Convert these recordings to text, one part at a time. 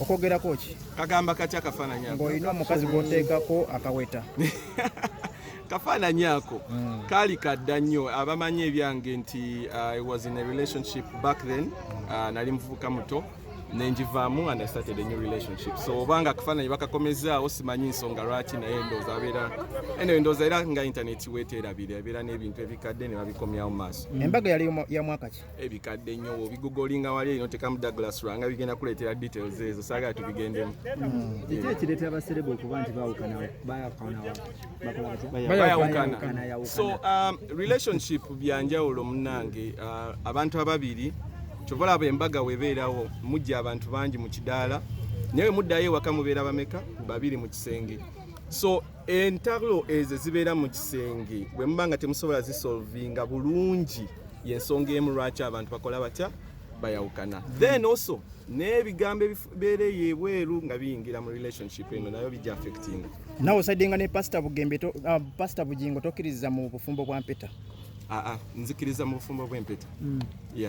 Okwogerako ki? Kagamba katya kafaananyi ako? Ng'olina omukazi gw'oteekako akaweta. Kafaananyi ako kaali kadda nnyo. Abamanyi ebyange nti I was in a relationship back then. Nali muvubuka muto nenjivaamu and I started a new relationship. So obanga akafaananyi bakakomezaawo simanyi nsonga lwaki, naye ndowooza abeera ndowooza era nga internet weeteerabira abeera n'ebintu ebikadde ne babikomyawo mu maaso. Embaga yali ya mwaka ki? Ebikadde nnyo obigugolinga wali eno tekamu Douglas Lwanga bigenda kuleetera details ezo saagala tubigendemu. Kiki ekireetera abasereba okuba nti bayawukana? So relationship byanjawulo munnange. Abantu ababiri kyova olaba embaga webeerawo mujja abantu bangi mu kidaala naye muddayo ewaka mubeera bameka? Babiri mu kisenge. So entalo ezo zibeera mu kisenge bwe muba nga temusobola zisolvinga bulungi y'ensonga emu lwaki abantu bakola batya bayawukana. Then also n'ebigambo ebibeereye ebweru nga biyingira mu relationship eno nayo bijja affecting. Nawe osaidinga ne Pastor Bugingo tokkiriza mu bufumbo bwa mpeta? Nzikiriza mu bufumbo bw'empeta.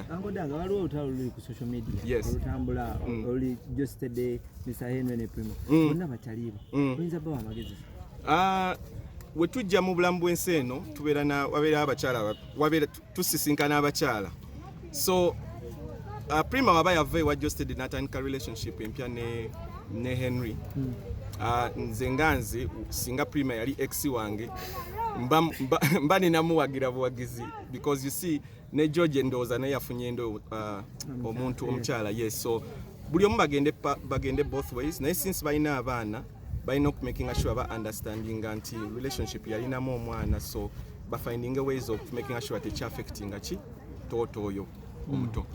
Angodanga waliwo olutalo luli ku social media olutambula oli Jostede Mr. Henry ne Primo bonna bakyaliibo oyinza bawa amagezi? We tujja mu bulamu bw'ensi eno wabeera abakyala tusisinkana abakyala. So Prima waba yava ewa Jostede n'atandika relationship empya ne Henry. Nze nganze singa Prima yali ex wange mba ninamuwagira buwagizi because you see ne George ndowooza naye yafunye endo omuntu omukyala. Yes, so buli omu bagende both ways naye since balina abaana balina okumakinga sure ba understanding nti relationship yalinamu omwana, so bafinding ways of making sure tekyaffectinga ki toto oyo omuto.